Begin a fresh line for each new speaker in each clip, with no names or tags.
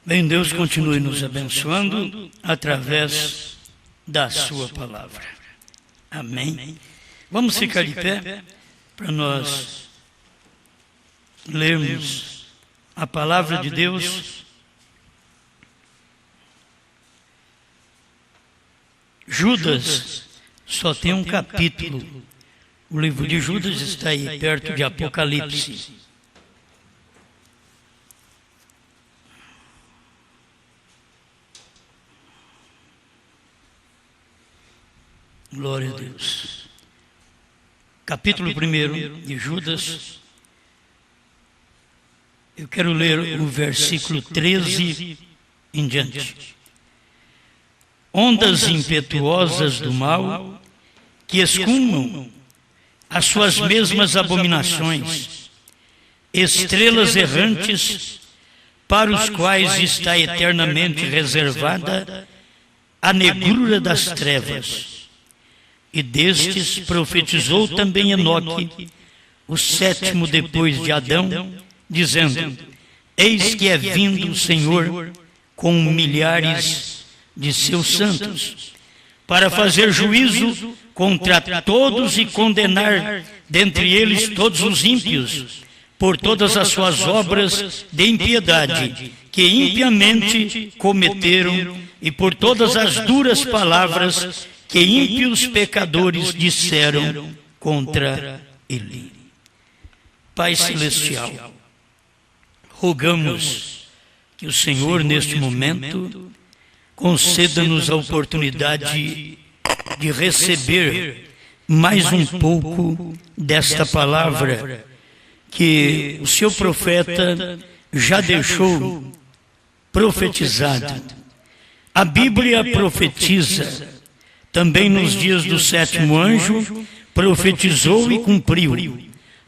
Bem, Deus continue nos abençoando através da sua palavra. Amém. Vamos ficar de pé para nós lermos a palavra de Deus. Judas só tem um capítulo. O livro de Judas está aí perto de Apocalipse. Glória a Deus. Capítulo 1 de Judas. Eu quero ler o versículo 13 em diante. Ondas impetuosas do mal, que escumam as suas mesmas abominações, estrelas errantes, para os quais está eternamente reservada a negrura das trevas. E destes profetizou também Enoque, o sétimo depois de Adão, dizendo: Eis que é vindo o Senhor com milhares de seus santos, para fazer juízo contra todos e condenar dentre eles todos os ímpios, por todas as suas obras de impiedade, que impiamente cometeram, e por todas as duras palavras que ímpios pecadores disseram contra ele. Pai Celestial, rogamos que o Senhor, neste momento, conceda-nos a oportunidade de receber mais um pouco desta palavra que o seu profeta já deixou profetizado. A Bíblia profetiza. Também nos dias do sétimo anjo, profetizou e cumpriu.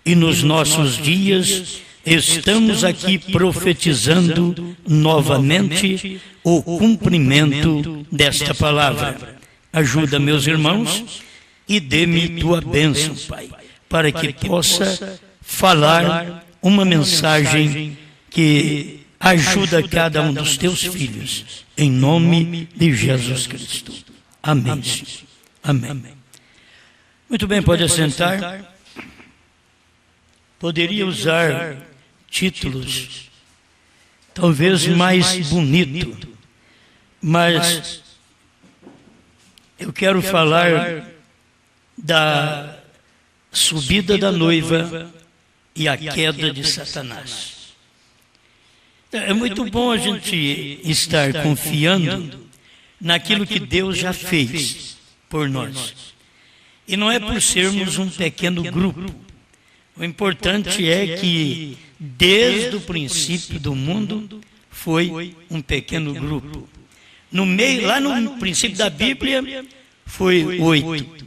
E nos nossos dias, estamos aqui profetizando novamente o cumprimento desta palavra. Ajuda, meus irmãos, e dê-me tua bênção, Pai, para que possa falar uma mensagem que ajuda cada um dos teus filhos. Em nome de Jesus Cristo. Amém. Amém. Muito bem, pode assentar. Poderia usar títulos talvez mais bonito, mas eu quero falar da subida da noiva e a queda de Satanás. É muito bom a gente estar confiando naquilo que Deus já fez por nós. E não é por sermos um pequeno grupo. O importante é que, desde o princípio do mundo, foi um pequeno grupo. No meio, lá no princípio da Bíblia, foi 8.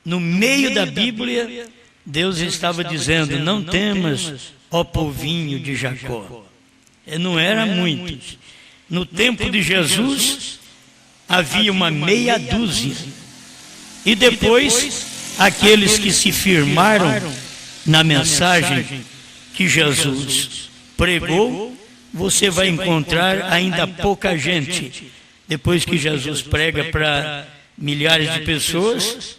No meio da Bíblia, Deus estava dizendo: não temas, ó povinho de Jacó. Não era muitos. No tempo de Jesus, havia uma meia dúzia. E depois, aqueles que se firmaram na mensagem que Jesus pregou, você vai encontrar ainda pouca gente. Depois que Jesus prega para milhares de pessoas,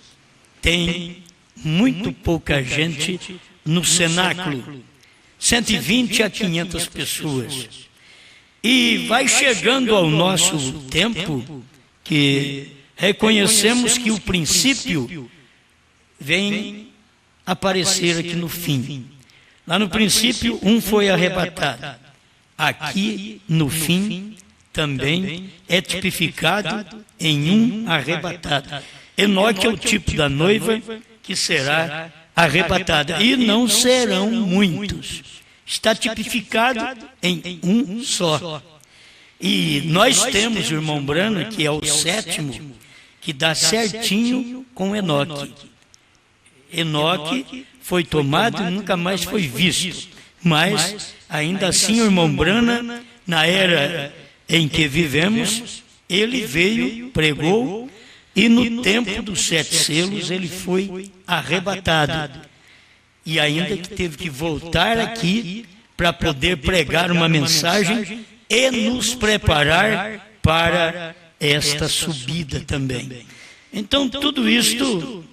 tem muito pouca gente no cenáculo. 120 a 500 pessoas. E vai chegando ao nosso tempo que reconhecemos que o princípio vem aparecer aqui no fim. Lá no princípio, um foi arrebatado. Aqui, no fim, também é tipificado em um arrebatado. Enoque é o tipo da noiva que será arrebatada. E não serão muitos. Está tipificado em um só. E nós temos o irmão Brano, que é o sétimo, que dá certinho com Enoque. Enoque foi tomado e nunca mais foi visto. Mas, ainda assim, o irmão Brana, na era em que vivemos, ele veio, pregou, e no tempo dos 7 selos ele foi arrebatado. E ainda que teve que voltar aqui para poder pregar uma mensagem e nos preparar para esta subida também. Então, tudo isto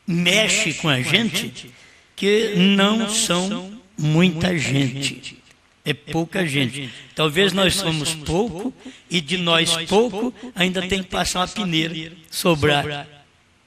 mexe com a gente, que não são muita gente, é pouca gente. Talvez nós somos pouco, e de nós pouco ainda tem que passar uma peneira, sobrar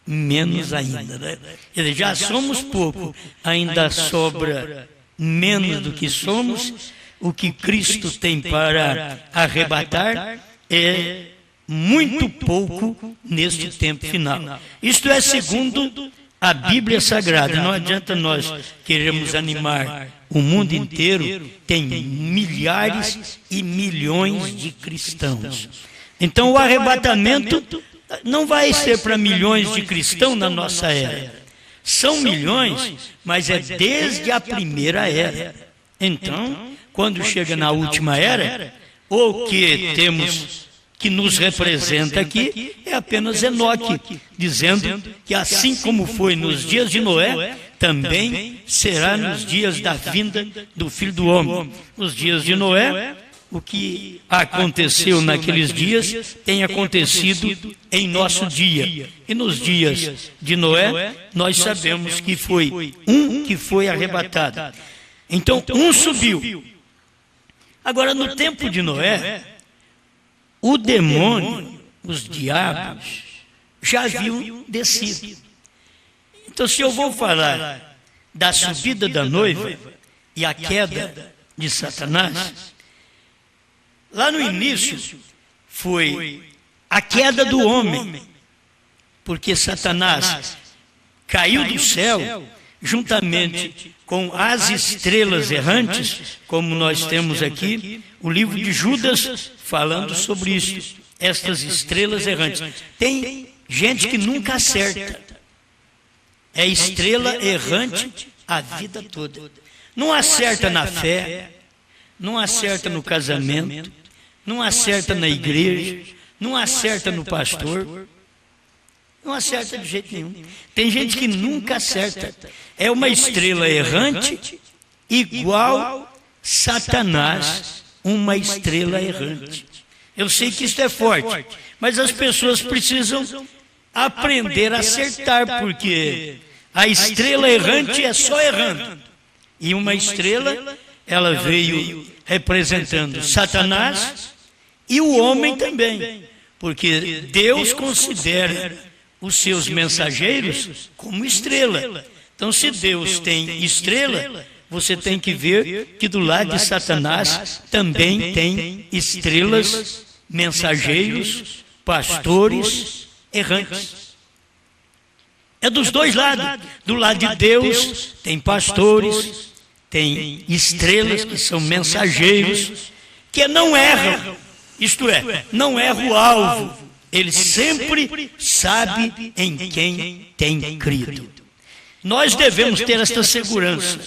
menos ainda, né? Quer dizer, já somos pouco, ainda sobra menos do que somos. O que Cristo tem para arrebatar é muito pouco neste tempo final. Isto é segundo a Bíblia Sagrada. Não adianta nós queremos animar o mundo inteiro, tem milhares e milhões de cristãos. Então o arrebatamento não vai ser para milhões de cristãos na nossa era. São milhões, mas é desde a primeira era. Então, quando chega na última era, o que temos que nos representa aqui é apenas Enoque, dizendo que assim como foi nos dias de Noé, também será nos dias da vinda do Filho do Homem. Nos dias de Noé, o que aconteceu naqueles dias tem acontecido em nosso dia. E nos dias de Noé, nós sabemos que foi um que foi arrebatado. Então, um subiu. Agora, no tempo de Noé, o demônio, os diabos, já haviam descido. Então, se eu vou falar da subida da noiva e a queda de Satanás, lá no início foi a queda do homem, porque Satanás caiu do céu juntamente com as estrelas errantes, como nós temos aqui o livro de Judas falando sobre isso, estas estrelas errantes. Tem gente que nunca acerta, é estrela errante a vida toda. Não acerta na fé, não acerta no casamento, não acerta na igreja, não acerta no pastor, não acerta de jeito nenhum. Tem gente que nunca acerta. É uma estrela errante igual Satanás, uma estrela errante. Eu sei que isso é forte, mas as pessoas precisam aprender a acertar, porque a estrela errante é só errando. E uma estrela, ela veio representando Satanás e o homem também, porque Deus considera os seus mensageiros como estrela. Então, se Deus tem estrela, você tem que ver que do lado de Satanás também tem estrelas, mensageiros, pastores errantes. É dos dois lados. Do lado de Deus tem pastores, tem estrelas que são mensageiros, que não erram, isto é, não erra o alvo. Ele sempre sabe em quem tem crido. Nós devemos ter esta segurança,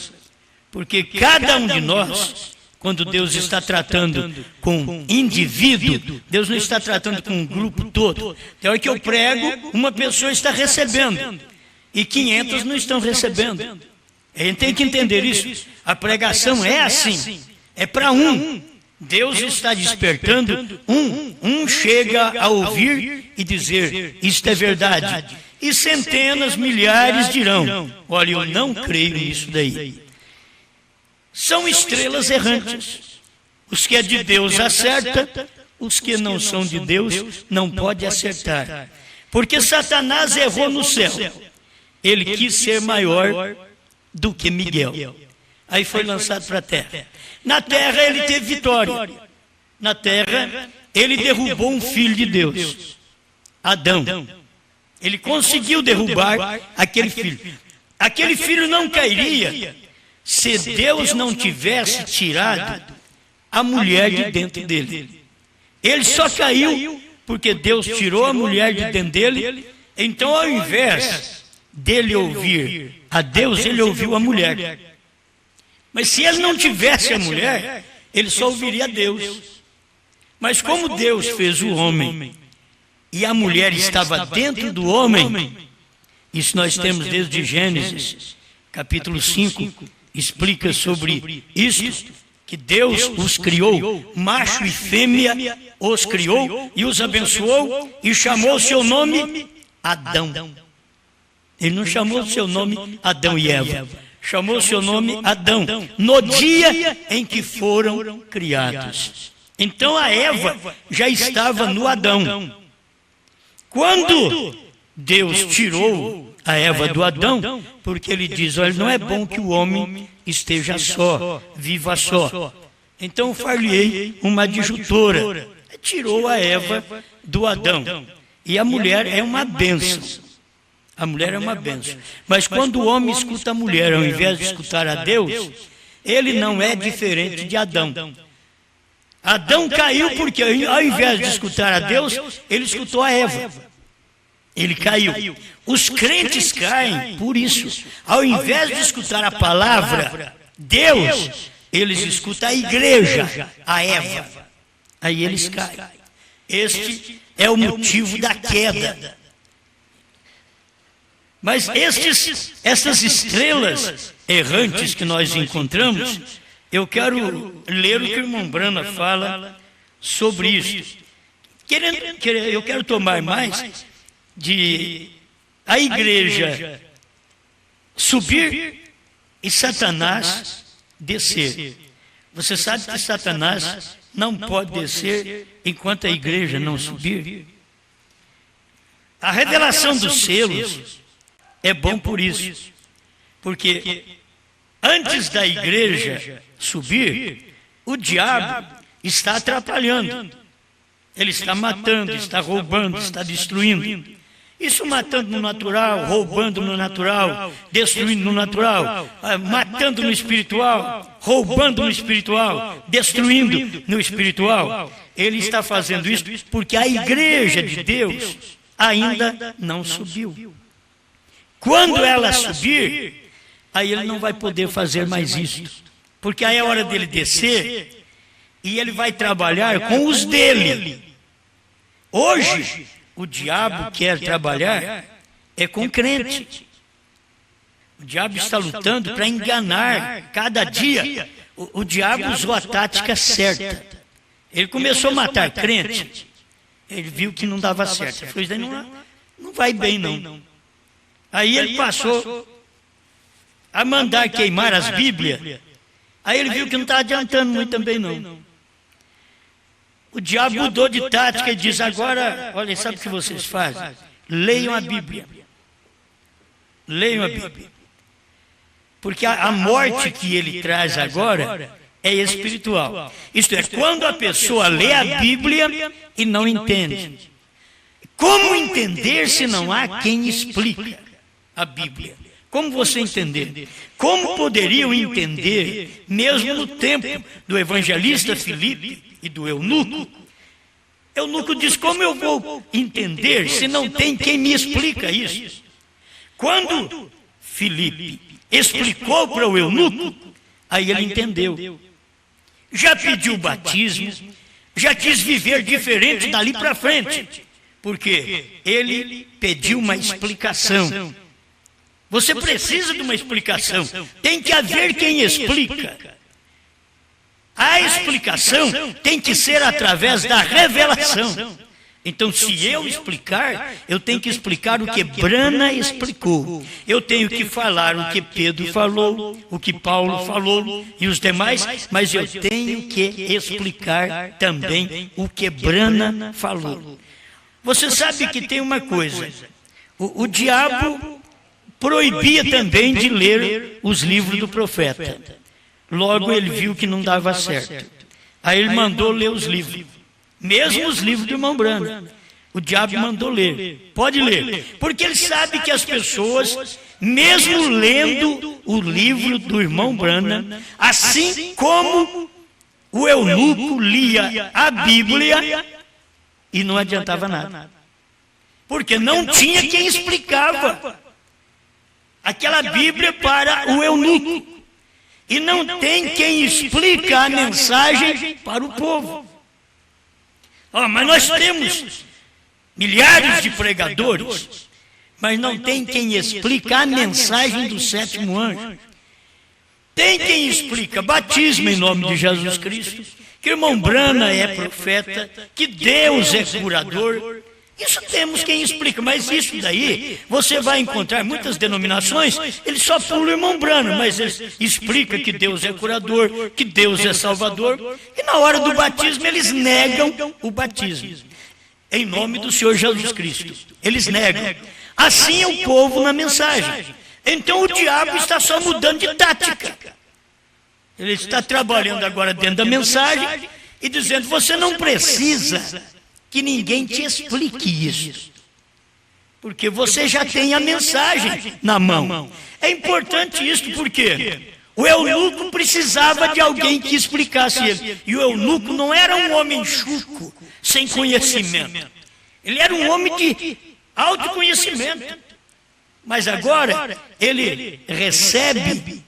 porque cada um de nós, quando Deus está tratando com um indivíduo, Deus não está tratando com um grupo todo. Então é que eu prego, uma pessoa está recebendo, e 500 não estão recebendo. A gente tem que entender isso. A pregação é assim, é para um. Deus está despertando um chega a ouvir e dizer, isto é verdade. E centenas, milhares dirão, olha, eu não creio nisso daí. São estrelas errantes. Os que é de Deus acerta, os que não são de Deus não pode acertar. Porque Satanás errou no céu. Ele quis ser maior do que Miguel. Aí foi lançado para a terra. Na terra ele teve vitória. Na terra ele derrubou um filho de Deus, Adão. Ele conseguiu derrubar aquele filho. Aquele filho não cairia se Deus não tivesse tirado a mulher de dentro dele. Ele só caiu porque Deus tirou a mulher de dentro dele. Então, ao invés dele ouvir a Deus, ele ouviu a mulher. Mas se ele não tivesse a mulher, ele só ouviria a Deus. Mas como Deus fez o homem e a mulher estava dentro do homem, isso nós temos desde Gênesis, capítulo 5, explica sobre isso, que Deus os criou, macho e fêmea os criou e os abençoou e chamou o seu nome Adão. Ele não chamou o seu nome Adão e Eva, chamou o seu nome Adão, no dia em que foram criados. Então a Eva já estava no Adão. Quando Deus tirou a Eva do Adão, porque ele diz, olha, não é bom que o homem esteja só, viva só. Então far-lhe-ei uma adjutora. Tirou a Eva do Adão. E a mulher é uma bênção. A mulher é uma bênção. Mas quando o homem escuta a mulher, ao invés de escutar a Deus, ele não é diferente de Adão. Adão caiu porque, ao invés de escutar a Deus, ele escutou a Eva. Ele caiu. Os crentes caem por isso. Ao invés de escutar a palavra, Deus, eles escutam a igreja, a Eva. Aí eles caem. Este é o motivo da queda. Mas essas estrelas errantes que nós encontramos, eu quero ler o que o irmão Brana fala sobre isso. Eu quero tomar mais de a igreja subir e Satanás descer. Você sabe que Satanás não pode descer enquanto a igreja não subir? A revelação dos selos é bom por isso, porque antes da igreja subir, o diabo está atrapalhando. Ele está matando, está roubando, está destruindo. Isso matando no natural, roubando no natural, destruindo no natural, matando no espiritual, roubando no espiritual, destruindo no espiritual. Ele está fazendo isso porque a igreja de Deus ainda não subiu. Quando ela subir, aí ele não vai poder fazer mais isso, porque aí é hora dele descer e ele vai trabalhar com os dele. Hoje, o diabo quer trabalhar com crente. O diabo está lutando para enganar cada dia. O diabo usou a tática certa. Ele começou a matar crente. Ele viu que não dava certo. Ele falou, isso daí não vai bem, não. Aí ele passou a mandar queimar as Bíblias. Aí ele viu que não está adiantando muito também, não. O diabo mudou de tática e diz, agora, olha, sabe o que vocês fazem? Leiam a Bíblia. Leiam a Bíblia. Porque a morte que ele traz agora é espiritual. Isto é, quando a pessoa lê a Bíblia e não entende. Como entender se não há quem explique a Bíblia? Como você entender? Como poderiam entender, mesmo no tempo do evangelista Filipe e do eunuco? Eunuco diz, como eu vou entender se não tem quem me explica isso? Quando Filipe explicou para o eunuco, aí ele entendeu. Já pediu batismo, já quis viver diferente dali para frente, porque ele pediu uma explicação. Você precisa de uma explicação. Tem que haver quem explica. A explicação tem que ser através da revelação. Então, se eu explicar, eu tenho que explicar o que Brana explicou. Eu tenho que falar o que Pedro falou, o que Paulo falou e os demais, mas eu tenho que explicar também o que Brana falou. Você sabe que tem uma coisa. O diabo proibia também de ler os livros do profeta. Logo ele viu que não dava certo. Aí ele mandou ler os livros. Mesmo os livros do irmão Brana. O diabo mandou ler. Pode ler. Porque ele sabe que as pessoas, mesmo lendo o livro do irmão Brana, assim como o eunuco lia a Bíblia e não adiantava nada. Porque não tinha quem explicava aquela Bíblia para o eunuco. E não tem quem explica a mensagem para o povo. Mas nós temos milhares de pregadores, mas não tem quem explica a mensagem do sétimo anjo. Tem quem explica batismo em nome de Jesus Cristo, que irmão Brana é profeta, que Deus é curador. Isso temos quem explica, mas isso daí você vai encontrar muitas denominações, eles só pulam o irmão Brana, mas eles explicam que Deus é curador, que Deus é salvador, e na hora do batismo eles negam o batismo em nome do Senhor Jesus Cristo. Eles negam. Assim é o povo na mensagem. Então o diabo está só mudando de tática. Ele está trabalhando agora dentro da mensagem e dizendo: você não precisa que ninguém te explique isso, porque você já tem a mensagem na mão. É importante isso porque o eunuco precisava de alguém que explicasse ele. E o eunuco não era um homem chuco, sem conhecimento. Ele era um homem de autoconhecimento. Mas agora ele recebe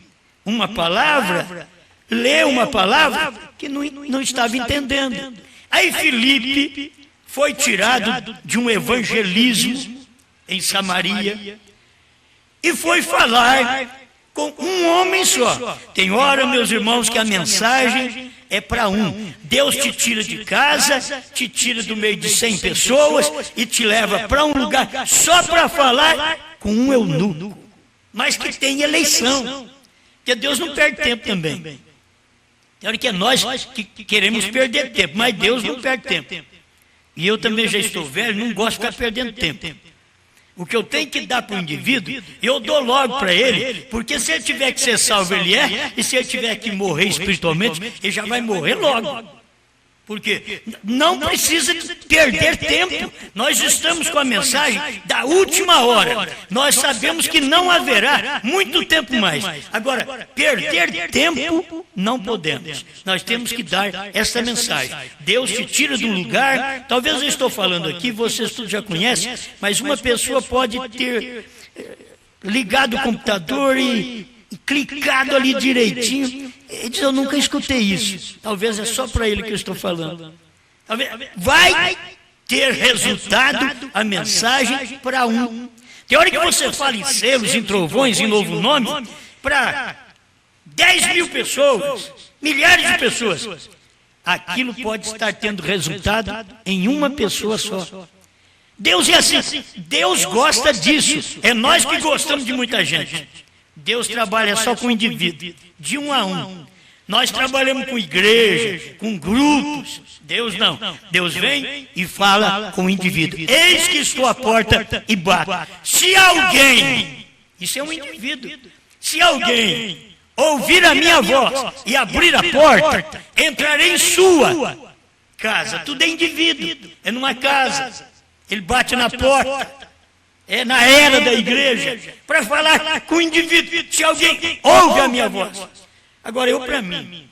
uma palavra, lê uma palavra que não estava entendendo. Aí Filipe foi tirado de um evangelismo em Samaria e foi falar com um homem só. Tem hora, meus irmãos, que a mensagem é para um. Deus te tira de casa, te tira do meio de 100 pessoas e te leva para um lugar só para falar com um eunuco, mas que tem eleição, porque Deus não perde tempo também. Tem hora que é nós que queremos perder tempo, mas Deus não perde tempo. E eu também já estou velho, não gosto de ficar perdendo tempo. O que eu tenho que dar para o indivíduo, eu dou logo para ele, porque se ele tiver que ser salvo, ele é, e se ele tiver que morrer espiritualmente, ele já vai morrer logo. Porque não precisa perder tempo. Nós estamos com a mensagem da última hora. Nós sabemos que não haverá muito tempo mais. Agora, perder tempo não podemos. Nós temos que dar essa mensagem. Deus te tira de um lugar. Talvez eu estou falando aqui, vocês todos já conhecem, mas uma pessoa pode ter ligado o computador e clicado ali direitinho. Ele diz: eu nunca escutei isso. Talvez é só para ele que eu estou falando. Vai ter resultado a mensagem para um. Tem hora que você fala em selos, em trovões, em novo nome, para 10 mil pessoas, milhares de pessoas. Aquilo pode estar tendo resultado em uma pessoa só. Deus é assim. Deus gosta disso. É nós que gostamos de muita gente. Deus trabalha só com o indivíduo, de um a um. Nós trabalhamos com igreja, com grupos. Deus não. Deus vem e fala com o indivíduo. Eis que estou à porta e bato. Se alguém, isso é um indivíduo, se alguém ouvir a minha voz e abrir a porta, entrarei em sua casa. Tudo é indivíduo, é numa casa. Ele bate na porta. É na era da igreja, para falar com o indivíduo, se alguém ouve a minha voz. Agora, eu para mim,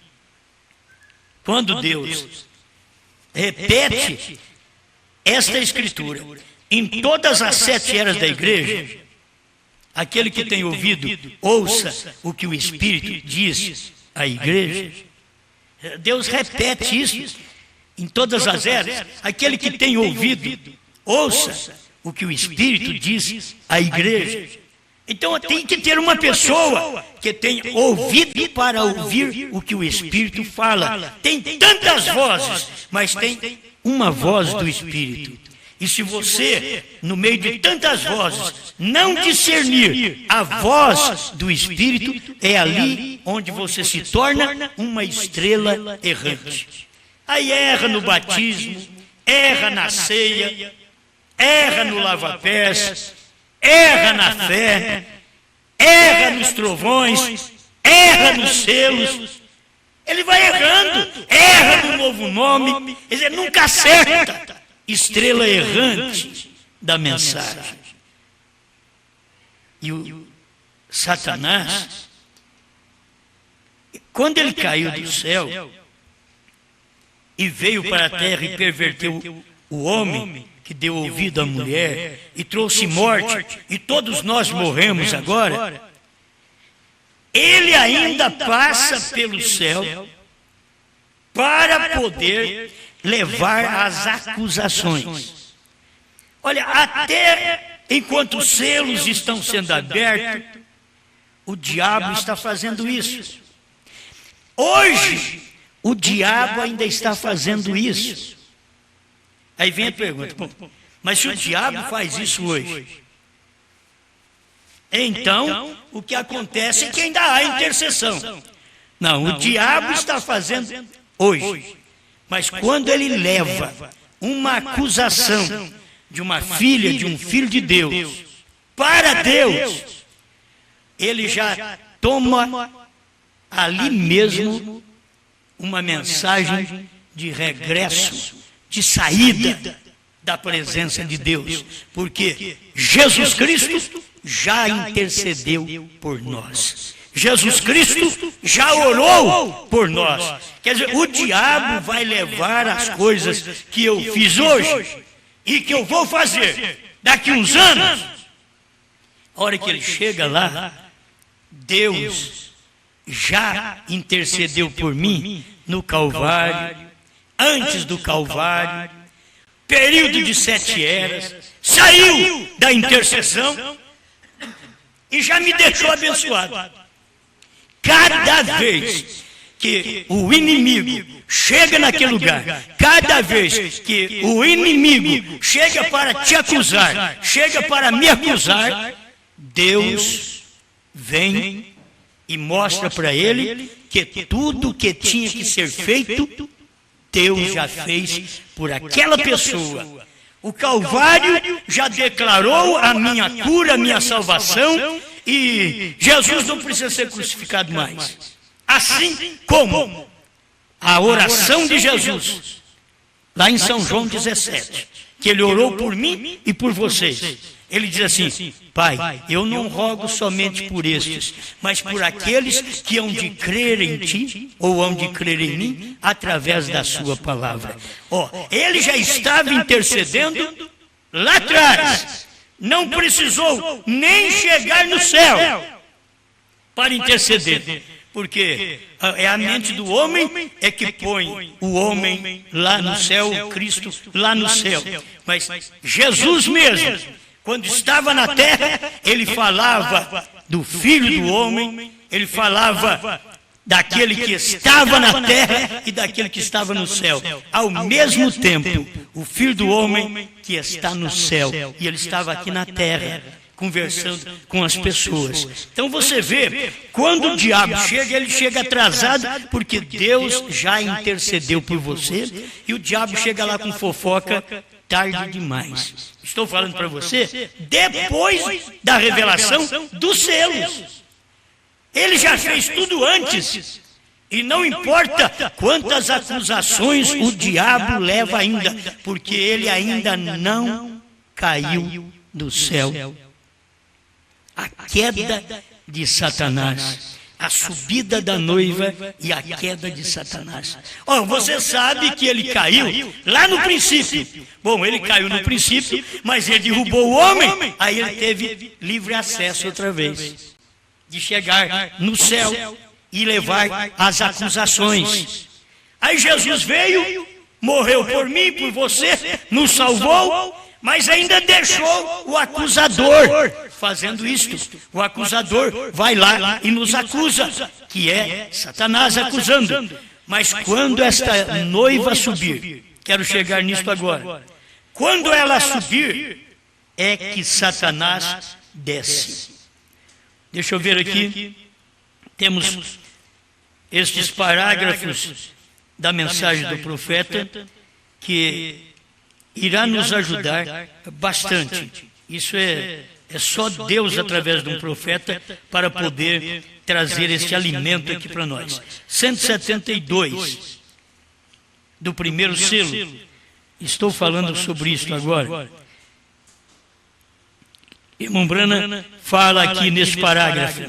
quando Deus repete esta escritura em todas as 7 eras da igreja, aquele que tem ouvido, ouça o que o Espírito diz à igreja. Deus repete isso em todas as eras. Aquele que tem ouvido, ouça o que o Espírito diz à igreja. Então tem que ter uma pessoa que tem ouvido para ouvir o que o Espírito fala. Tem tantas vozes, mas tem uma voz do Espírito. E se você, no meio de tantas vozes, não discernir a voz do Espírito, é ali onde você se torna uma estrela errante. Aí erra no batismo, erra na ceia, erra no lava-pés, erra na fé, erra nos trovões, erra nos selos. Ele vai errando, erra no novo nome, ele nunca acerta. Estrela errante da mensagem. E o Satanás, quando ele caiu do céu e veio para a terra e perverteu o homem, que deu ouvido à mulher e trouxe morte, e todos nós morremos agora, ele ainda passa pelo céu para poder levar as acusações. Olha, até enquanto os selos estão sendo abertos, o diabo está fazendo isso. Hoje, o diabo ainda está fazendo isso. Aí vem a pergunta, bom, mas se o diabo faz isso hoje, então o que acontece é que ainda há intercessão. Não, o diabo está fazendo hoje. Mas quando ele leva uma acusação de uma filha, de um filho de Deus, para Deus, ele já toma ali mesmo uma mensagem de regresso, de saída da presença de Deus, porque Jesus Cristo já intercedeu por nós. Jesus Cristo já orou por nós. Quer dizer, o diabo vai levar as coisas que eu fiz hoje e que eu vou fazer daqui uns anos. A hora que ele chega lá, Deus já intercedeu por mim no Calvário, antes do Calvário, período de 7 eras, saiu da intercessão e já me deixou abençoado. Cada vez que o inimigo chega naquele lugar, cada vez que o inimigo chega para te acusar, chega para me acusar, Deus vem e mostra para ele que tudo que tinha que ser feito, Deus já fez por aquela pessoa. O Calvário já declarou a minha cura, a minha salvação, e Jesus não precisa ser crucificado mais. Assim como a oração de Jesus, lá em São João 17, que ele orou por mim e por vocês. Ele diz assim: Pai, eu não rogo somente por estes, mas por aqueles que hão de crer em Ti, ou hão de crer em mim, através da Sua palavra. Ele já estava intercedendo lá atrás, não precisou nem chegar no céu para interceder, porque é a mente do homem é que põe o homem lá no céu, o Cristo lá no céu. Mas Jesus mesmo, quando estava na terra, ele falava do Filho do Homem, ele falava daquele que estava na terra e daquele que estava no céu. Ao mesmo tempo, o Filho do Homem que está no céu, e ele estava aqui na terra, conversando com as pessoas. Então você vê, quando o diabo chega, ele chega atrasado, porque Deus já intercedeu por você, e o diabo chega lá com fofoca tarde demais. Estou falando para você, depois da revelação dos selos. Ele já fez tudo antes. E não importa quantas acusações o diabo leva ainda, porque ele ainda não caiu do céu. A queda de Satanás, a subida da noiva e a queda de Satanás. Você sabe que ele caiu lá no princípio. Bom, ele caiu no princípio, mas ele derrubou o homem, aí ele teve livre acesso outra vez, de chegar no céu e levar as acusações. Aí Jesus veio, morreu por mim, por você, nos salvou, mas ainda deixou o acusador fazendo isto. O acusador vai lá e nos acusa, que é Satanás acusando. Mas quando esta noiva subir, quero chegar nisto agora, quando ela subir, é que Satanás desce. Deixa eu ver aqui, temos estes parágrafos da mensagem do profeta que irá nos ajudar bastante. Isso é só Deus, através de um profeta, para poder trazer este alimento aqui para nós. 172 do primeiro selo. Estou falando sobre isso agora. Irmão Brana fala aqui nesse parágrafo.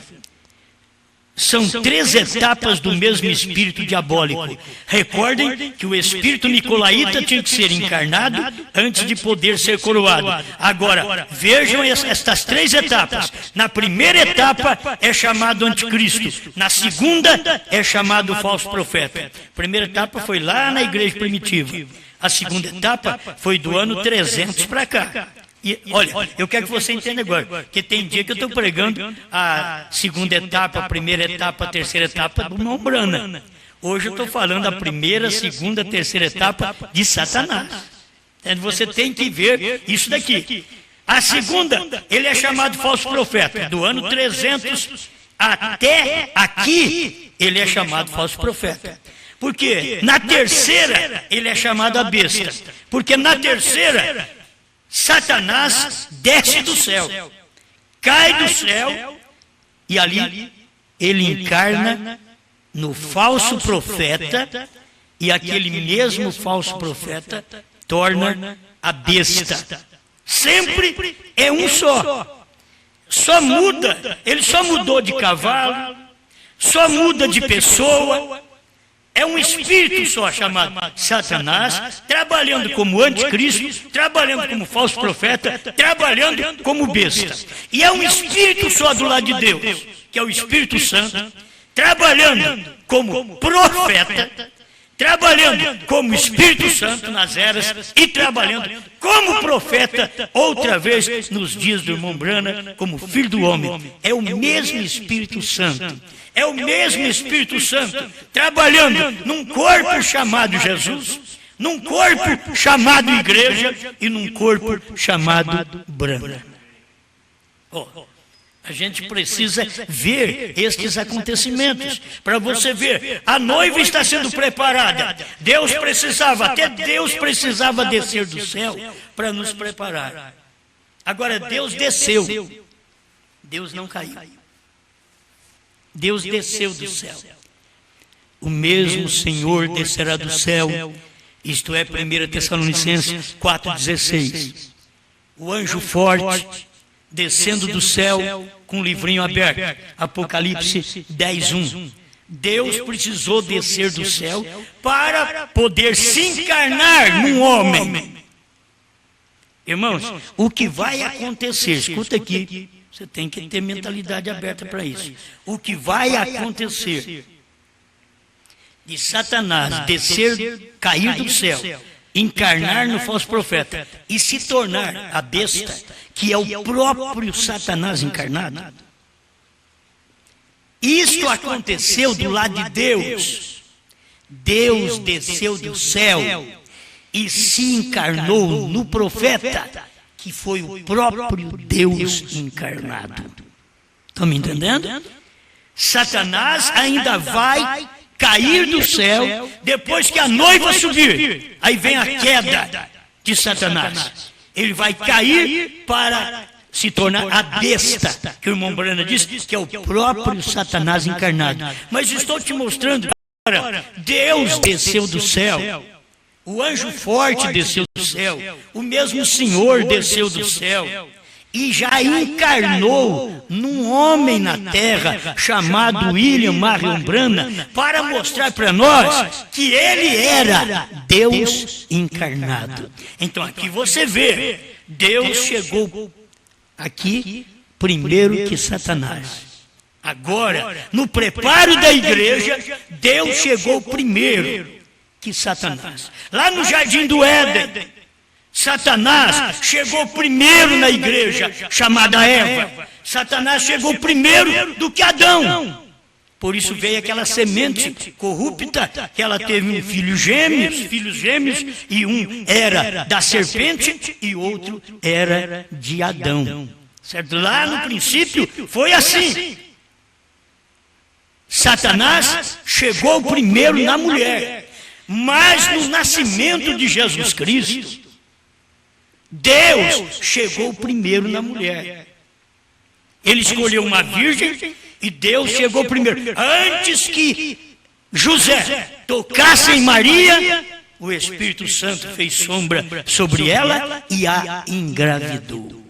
São 3 etapas do mesmo espírito diabólico. Recordem que o espírito nicolaíta tinha que ser encarnado antes de poder ser coroado. Agora, vejam estas 3 etapas. Na primeira etapa é chamado anticristo. Na segunda é chamado falso profeta. A primeira etapa foi lá na igreja primitiva. A segunda etapa foi do ano 300 para cá. E, olha, eu quero que você entenda agora, porque tem dia que eu estou pregando a segunda etapa, a primeira etapa, a terceira etapa do irmão Brana. Hoje eu estou falando da primeira, segunda, terceira etapa de Satanás. Você tem que ver isso daqui. A segunda, ele é chamado falso profeta. Do ano 300 até aqui, ele é chamado falso profeta. Porque na terceira, ele é chamado a besta. Porque na terceira, Satanás desce do céu, cai do céu, e ali ele encarna no falso profeta, e aquele mesmo falso profeta torna a besta. Sempre é um só. Só muda, ele só mudou de cavalo, só muda de pessoa. É um espírito só chamado Satanás, trabalhando como anticristo, trabalhando como falso profeta, trabalhando como besta. E é um espírito só do lado de Deus, que é o Espírito Santo, trabalhando como profeta, trabalhando como Espírito Santo nas eras e trabalhando como profeta outra vez nos dias do irmão Brana, como filho do homem. É o mesmo Espírito Santo. É o mesmo Espírito Santo trabalhando num corpo chamado Jesus, num corpo chamado igreja e num corpo chamado Brana. A gente precisa ver estes acontecimentos, para você ver, a noiva está sendo preparada. Até Deus precisava descer do céu para nos preparar. Agora Deus desceu, Deus não caiu. Deus desceu do céu. O mesmo Senhor descerá do céu, isto é 1 Tessalonicenses 4,16. O anjo forte descendo do céu com o livrinho aberto, Apocalipse 10:1. Deus precisou descer do céu para poder se encarnar num homem. Irmãos, o que vai acontecer, escuta aqui, você tem que ter mentalidade aberta para isso. O que vai acontecer de Satanás descer, cair do céu, encarnar no falso profeta e se tornar a besta, que é o próprio Satanás encarnado. Isto aconteceu do lado de Deus. Deus desceu do céu e se encarnou no profeta, que foi o próprio Deus encarnado. Estão me entendendo? Satanás ainda vai cair do céu depois que a noiva subir. Aí vem a queda de Satanás. Ele vai cair para se tornar a besta, que o irmão Brana disse, que é o próprio Satanás encarnado. Mas estou te mostrando, agora, Deus desceu do céu. O anjo forte desceu do céu, o mesmo Senhor desceu do céu e já encarnou num homem na terra chamado William Marion Branham para mostrar para nós que ele era Deus encarnado. Então aqui você vê, Deus chegou aqui primeiro que Satanás. Agora, no preparo da igreja, Deus chegou primeiro que Satanás. Lá no jardim do Éden, Satanás chegou primeiro na igreja, chamada Eva. Satanás chegou primeiro do que Adão. Por isso veio aquela semente corrupta, que ela teve um filhos gêmeos, e um era da serpente e outro era de Adão. Certo? Lá no princípio foi assim. Satanás chegou primeiro na mulher. Mas no nascimento de Jesus Cristo, Deus chegou primeiro na mulher. Ele escolheu uma virgem e Deus chegou primeiro. Antes que José tocasse em Maria, o Espírito Santo fez sombra sobre ela e a engravidou.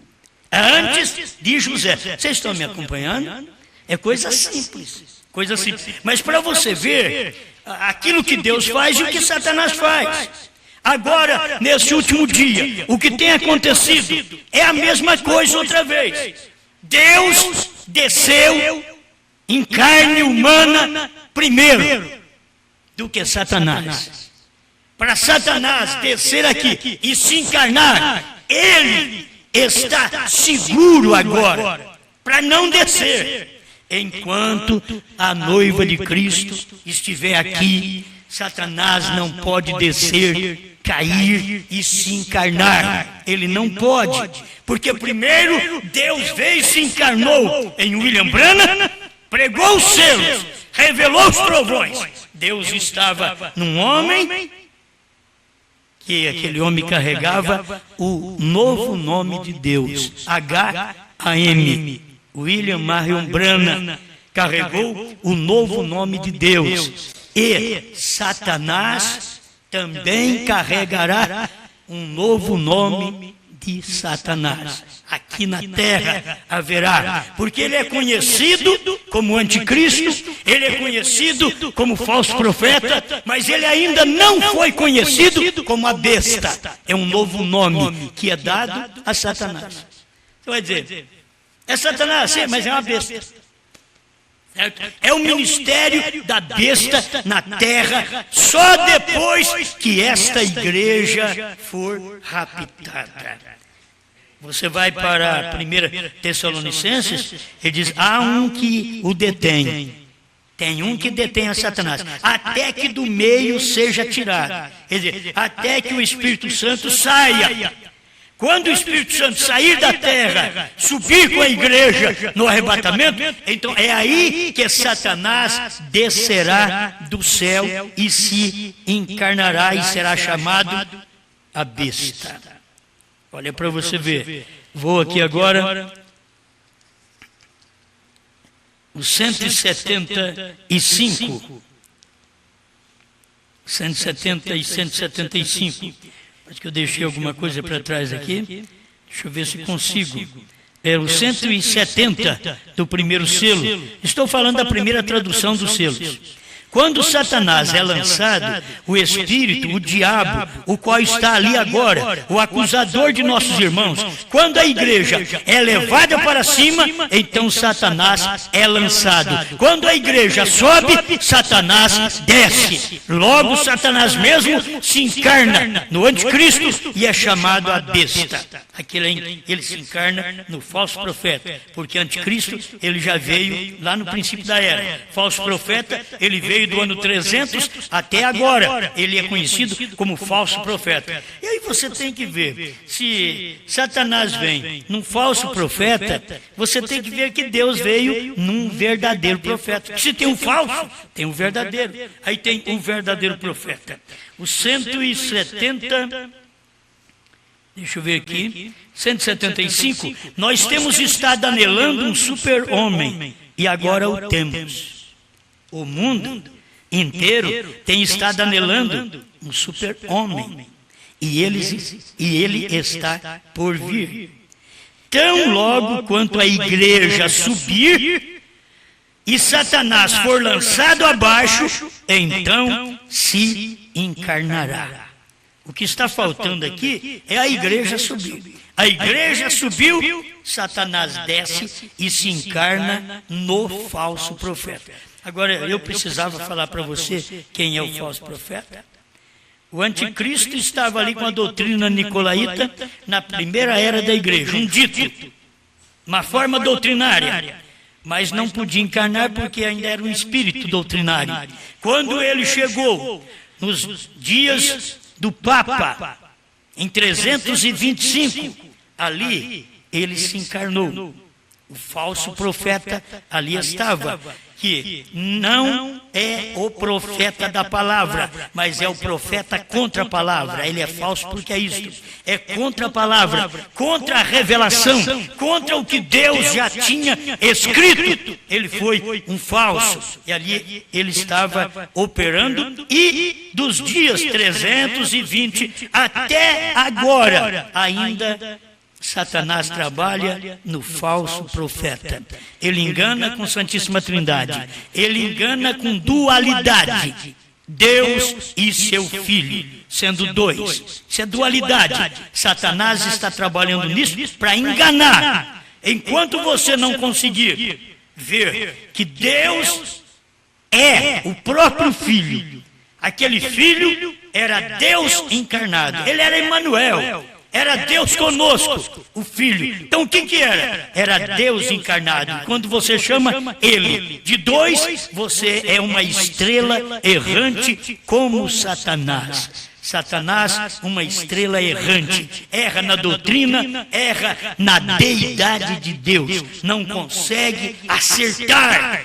Antes de José. Vocês estão me acompanhando? É coisa simples. Coisa simples. Mas para você ver aquilo que Deus faz e o que Satanás faz. Agora, nesse último dia, o que tem acontecido é a mesma coisa outra vez. Deus desceu em carne humana primeiro do que Satanás. Para Satanás descer aqui e se encarnar, ele está seguro agora para não descer. Enquanto a noiva de Cristo estiver aqui, Satanás não pode descer, cair e se encarnar. Ele não pode, porque primeiro Deus veio e se encarnou em William Branham, pregou os selos, revelou os trovões. Deus estava num homem, que aquele homem carregava o novo nome de Deus, H-A-M. William Marion Branham carregou o novo nome de Deus. E Satanás também carregará um novo nome de Satanás. Aqui na terra haverá, porque ele é conhecido como anticristo, ele é conhecido como falso profeta, mas ele ainda não foi conhecido como a besta. É um novo nome que é dado a Satanás. Você vai dizer, é Satanás, sim, mas é uma besta. Certo? É o ministério da besta na terra, só depois que esta igreja for raptada. Você vai para 1 Tessalonicenses, ele diz, há um que o detém. Tem um que detém a Satanás, até que do meio seja tirado. Quer dizer, até que o Espírito Santo saia. Quando o Espírito Santo sair da terra, subir com a igreja no arrebatamento, então é aí que Satanás descerá do céu e se encarnará e será chamado a besta. Olha para você ver. Vou aqui agora. O 175. 170 e 175. Acho que eu deixei alguma coisa para trás aqui. Deixa eu ver se consigo. É o 170 do primeiro selo. Estou falando da primeira tradução dos selos. Quando Satanás é lançado, o espírito, o diabo, o qual está ali agora, o acusador de nossos irmãos, quando a igreja é levada para cima, então Satanás é lançado. Quando a igreja sobe, Satanás desce. Logo, Satanás mesmo se encarna no anticristo e é chamado a besta. Ele se encarna no falso profeta, porque anticristo ele já veio lá no princípio da era. Falso profeta, ele veio do ano 300 até agora. Ele é conhecido como falso profeta. E aí você tem que ver, se Satanás vem num falso profeta, você tem que ver que Deus veio num verdadeiro profeta. Se tem um falso, tem um verdadeiro. Aí tem um verdadeiro profeta. O 170... Deixa eu ver aqui, 175, nós temos estado anelando um super-homem, e agora o temos. O mundo inteiro tem estado anelando um super-homem, e ele está por vir. Tão logo quanto a igreja subir, e Satanás for lançado abaixo, então se encarnará. O que está faltando aqui é a igreja subir. A igreja subiu, Satanás desce e se encarna no falso profeta. Agora, eu precisava falar para você quem é o falso profeta. O anticristo estava ali com a doutrina nicolaíta na primeira era da igreja, um dito, uma forma doutrinária, mas não podia encarnar porque ainda era um espírito doutrinário. Quando ele chegou nos dias do Papa, em 325, ali ele se encarnou. O falso profeta ali estava, que não é o profeta da palavra, mas é o profeta contra a palavra. Ele é falso porque é isso, é contra a palavra, contra a revelação, contra o que Deus já tinha escrito. Ele foi um falso, e ali ele estava operando, e dos dias 320 até agora, ainda Satanás trabalha no falso profeta. Ele engana com Santíssima Trindade. Ele engana com dualidade. Deus e seu Filho, sendo dois. Isso é dualidade. Satanás está trabalhando nisso para enganar. Enquanto você não conseguir ver que Deus é o próprio Filho, aquele Filho era Deus encarnado. Ele era Emanuel. Era Deus conosco, o Filho. Então o que era? Era Deus encarnado. Quando você chama Ele de dois, você é uma estrela errante como Satanás. Satanás, uma estrela errante, erra na doutrina, erra na deidade de Deus, não consegue acertar,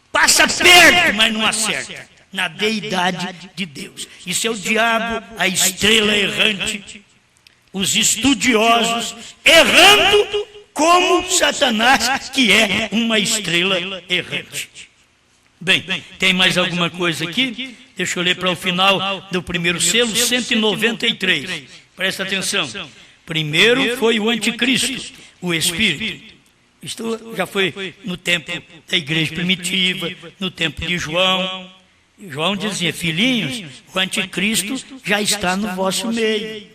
passa perto, mas não acerta, na deidade de Deus. Isso é o diabo, a estrela errante, os estudiosos errando como Satanás, que é uma estrela errante. Bem, tem mais alguma coisa aqui? Deixa eu ler para o final do primeiro selo, 193. Presta atenção. Primeiro foi o anticristo, o Espírito. Isto já foi no tempo da igreja primitiva, no tempo de João. João dizia, filhinhos, o anticristo já está no vosso meio.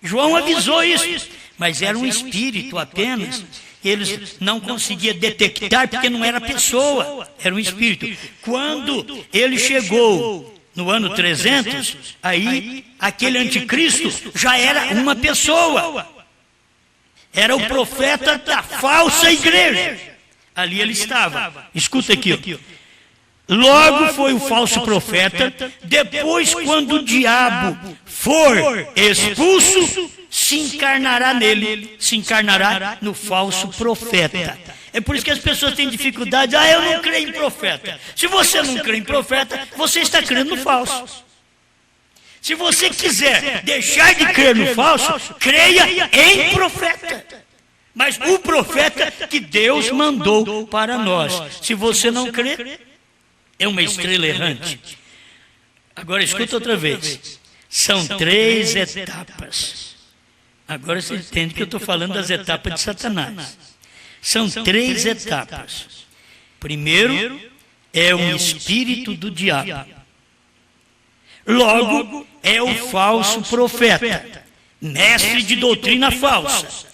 João avisou isso, mas era um espírito apenas. Eles não conseguiam detectar porque não era pessoa, era um espírito. Quando ele chegou no ano 300, aí aquele anticristo já era uma pessoa. Era o profeta da falsa igreja. Ali ele estava. Escuta aqui. Logo foi o falso profeta. Depois, quando o diabo for expulso, se encarnará nele, se encarnará no falso profeta. É por isso que as pessoas têm dificuldade. Eu não creio em profeta. Se você não crê em profeta, você está crendo no falso. Se você quiser deixar de crer no falso, creia em profeta. Mas o profeta que Deus mandou para nós. Se você não crê, é uma estrela errante. Agora escuta outra vez. São 3 etapas. Agora você entende que eu estou falando das etapas de Satanás. São 3 etapas. Primeiro é o espírito do diabo. Logo é o falso profeta, mestre de doutrina falsa.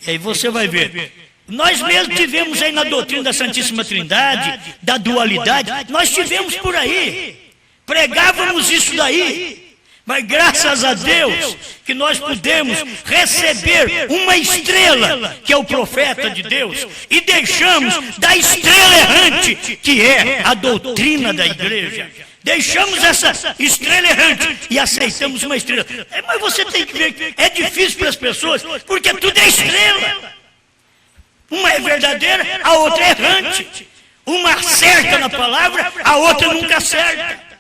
E aí você vai ver. Nós mesmos tivemos aí na doutrina da Santíssima Trindade, da dualidade, nós tivemos por aí. Pregávamos isso daí. Mas graças a Deus que nós pudemos receber uma estrela, que é o profeta de Deus, e deixamos da estrela errante, que é a doutrina da igreja. Deixamos essa estrela errante e aceitamos uma estrela. Mas você tem que ver que é difícil para as pessoas, porque tudo é estrela. Uma é verdadeira, a outra é errante. Uma acerta na palavra, a outra nunca acerta.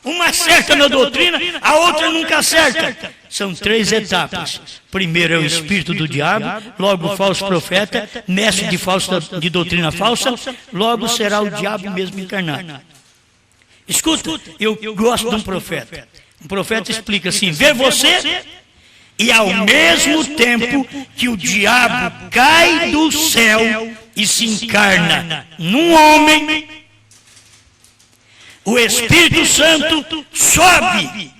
Uma acerta na doutrina, a outra nunca acerta. São 3 etapas. Primeiro é o espírito do diabo, logo o falso profeta, mestre de doutrina falsa, logo será o diabo mesmo encarnado. Escuta, eu gosto de um profeta. Um profeta explica assim, vê você, e ao mesmo tempo que o diabo cai do céu e se encarna num homem, o Espírito Santo sobe,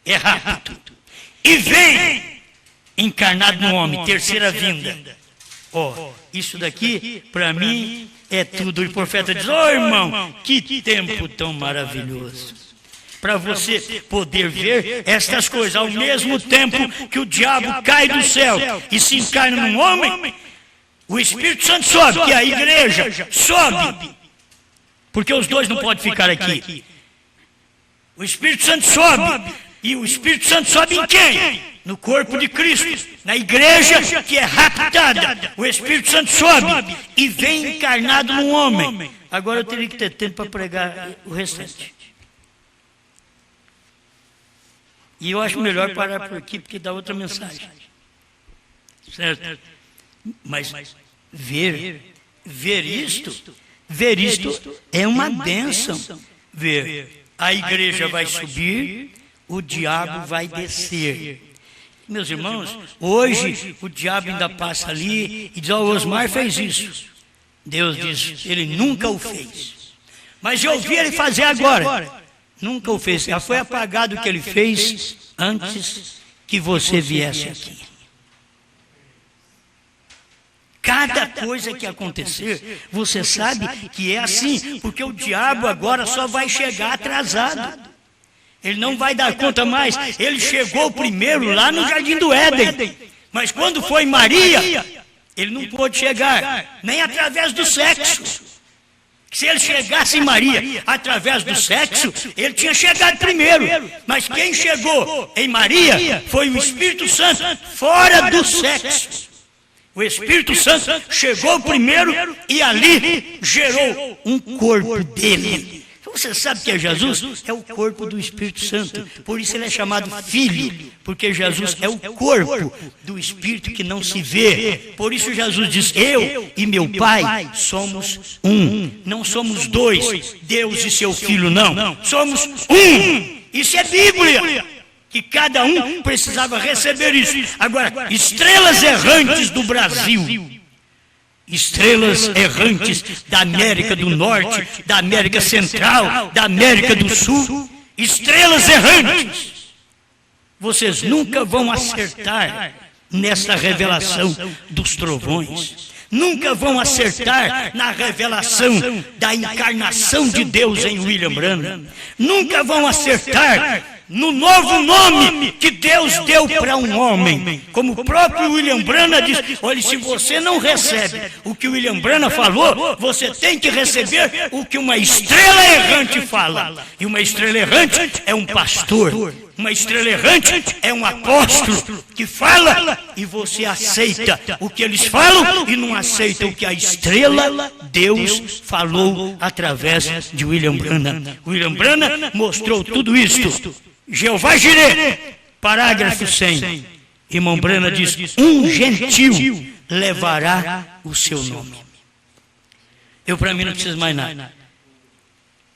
é rápido, e vem encarnado no homem, terceira vinda. Isso daqui, para mim, é tudo. O profeta diz, irmão, que tempo tão maravilhoso. Para você poder ver estas coisas, ao mesmo tempo que o diabo cai do céu e se encarna num homem, o Espírito Santo sobe, que é a igreja, sobe. Porque os dois não podem ficar aqui. O Espírito Santo sobe. E o Espírito Santo sobe em quem? No corpo de Cristo. Na igreja que é raptada. O Espírito Santo sobe e vem encarnado num homem. Agora eu teria que ter tempo para pregar o restante. E eu acho melhor parar por aqui, porque dá outra mensagem. Certo? Mas ver isto é uma bênção. Ver, a igreja vai subir, o diabo vai descer. Meus irmãos, hoje o diabo ainda passa ali e diz, o Osmar fez isso. Deus diz, ele nunca o fez. Mas eu ouvi ele fazer agora. Nunca o fez. Já foi apagado o que ele fez antes que você viesse aqui. Cada coisa que acontecer, você sabe que é assim, porque o diabo agora só vai chegar atrasado. Ele não vai dar conta mais. Ele chegou primeiro lá no Jardim do Éden. Mas quando foi Maria, ele não pôde chegar, nem através do sexo. Se ele chegasse em Maria através do sexo, ele tinha chegado primeiro. Mas quem chegou em Maria foi o Espírito Santo, fora do sexo. O Espírito Santo chegou primeiro e ali gerou um corpo dele. Você sabe que é Jesus? É o corpo do Espírito Santo. Por isso ele é chamado Filho, porque Jesus é o corpo do Espírito que não se vê. Por isso Jesus diz, eu e meu Pai somos um. Não somos dois, Deus e seu Filho, não. Somos um. Isso é Bíblia. Que cada um precisava receber isso. Agora, estrelas errantes do Brasil, estrelas errantes da América do Norte, da América Central, da América do Sul, estrelas errantes, vocês nunca vão acertar nessa revelação dos trovões, nunca vão acertar na revelação da encarnação de Deus em William Branham, nunca vão acertar no novo nome que Deus deu para um homem. Como o próprio William Branham diz, olha, se você não recebe o que o William Branham falou, você tem que receber o que uma estrela errante fala. E uma estrela errante é um pastor. Uma estrela errante é um apóstolo que fala e você aceita o que eles falam e não aceita o que a estrela, Deus, falou através de William Branham. William Branham mostrou tudo isso. Jeová Jireh, parágrafo 100. Irmão Branham diz, um gentil levará o seu nome. Eu para mim não preciso mais nada.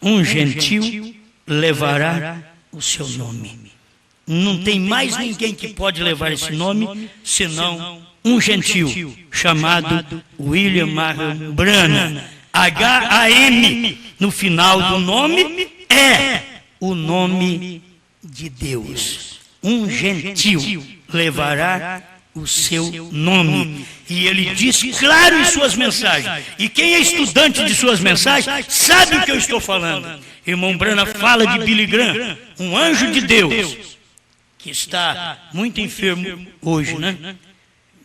Um gentil levará o seu nome. Não tem mais ninguém que pode levar esse nome, senão um gentil, chamado William Marion Branham. H-A-M, no final do nome, é o nome de Deus. Um gentil levará o seu nome. E ele diz claro em suas mensagens. E quem é estudante de suas mensagens sabe o que eu estou falando. Irmão Branham fala de Billy Graham, um anjo de Deus, que está muito enfermo hoje, né?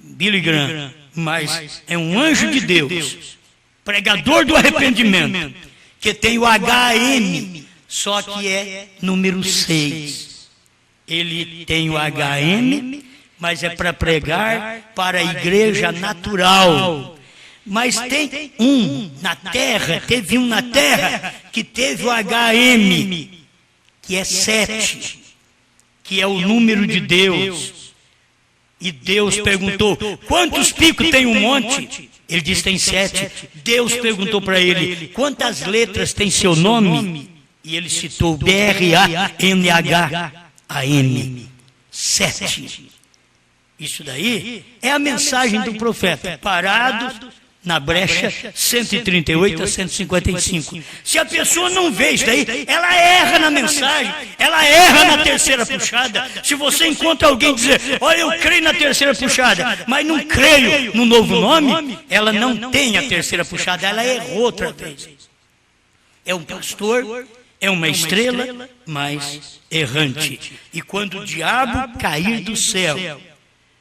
Billy Graham, mas é um anjo de Deus, pregador do arrependimento, que tem o HM, só que é número 6. Ele tem o HM, mas é para pregar para a igreja natural. Mas tem um na terra, teve um na terra que teve o HM, que é 7, que é o número de Deus. E Deus perguntou, quantos picos tem um monte? Ele disse, tem 7. Deus perguntou para ele, quantas letras tem seu nome? E ele citou B-R-A-N-H-A-M, 7. Isso daí é a mensagem do profeta, parado na brecha 138 a 155. Se a pessoa não vê isso daí, ela erra na mensagem, ela erra na terceira puxada. Se você encontra alguém dizer, olha, eu creio na terceira puxada, mas não creio no novo nome, ela não tem a terceira puxada, ela errou outra vez. É um pastor, é uma estrela, mas errante. E quando o diabo cair do céu,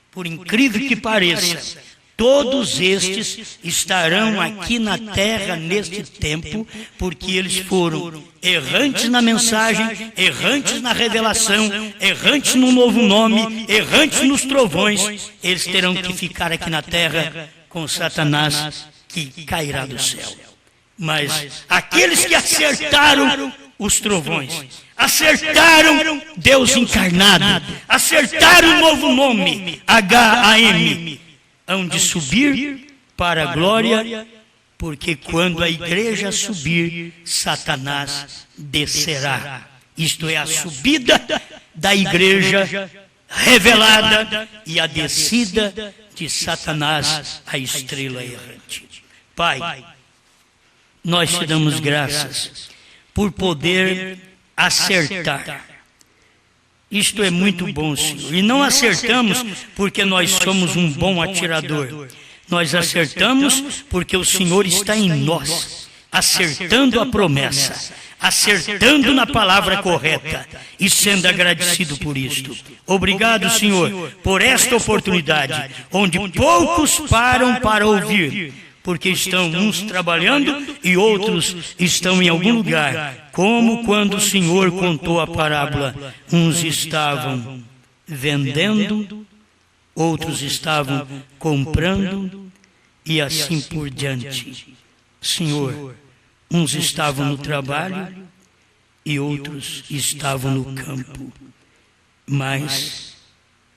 por incrível que pareça, todos estes estarão aqui na terra neste tempo, porque eles foram errantes na mensagem, errantes na revelação, errantes no novo nome, errantes nos trovões. Eles terão que ficar aqui na terra com Satanás, que cairá do céu. Mas aqueles que acertaram os trovões, acertaram Deus encarnado, acertaram o novo nome, H-A-M, hão de subir para a glória, porque quando a igreja subir, Satanás descerá. Isto é, a subida da igreja revelada e a descida de Satanás, a estrela errante. Pai, nós te damos graças por poder acertar. Isto é muito bom, Senhor. E não acertamos porque nós somos um bom atirador. Nós acertamos porque o Senhor está em nós, acertando a promessa, acertando na palavra correta e sendo agradecido por isto. Obrigado, Senhor, por esta oportunidade, onde poucos param para ouvir, porque estão uns trabalhando e outros estão em algum lugar, como quando o Senhor contou a parábola. Uns estavam vendendo, outros estavam comprando e assim por diante. Senhor, uns estavam no trabalho e outros estavam no campo, mas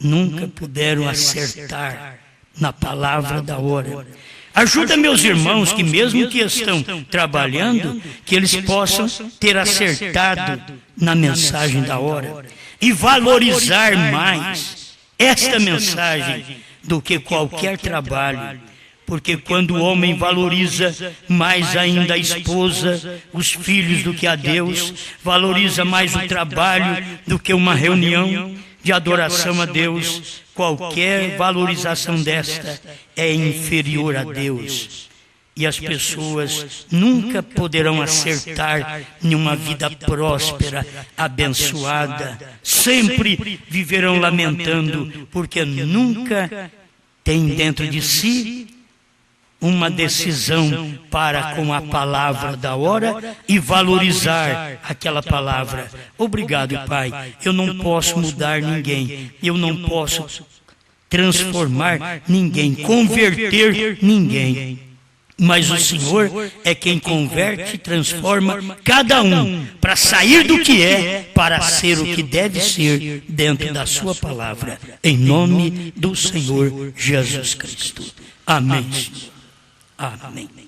nunca puderam acertar na palavra da hora. Ajuda meus irmãos que mesmo que estão trabalhando, que eles possam ter acertado na mensagem da hora e valorizar mais esta mensagem do que qualquer trabalho. Porque quando o homem valoriza mais ainda a esposa, os filhos do que a Deus, valoriza mais o trabalho do que uma reunião de adoração a Deus, qualquer valorização desta é inferior a Deus. E as pessoas nunca poderão acertar em uma vida próspera, abençoada. Sempre viverão lamentando, porque nunca têm dentro de si uma decisão para com a palavra da hora e valorizar aquela palavra. Obrigado, Pai. Eu não posso mudar ninguém. Eu não posso transformar ninguém, converter ninguém. Mas o Senhor é quem converte e transforma cada um para sair do que é, para ser o que deve ser dentro da sua palavra. Em nome do Senhor Jesus Cristo. Amém. Amém.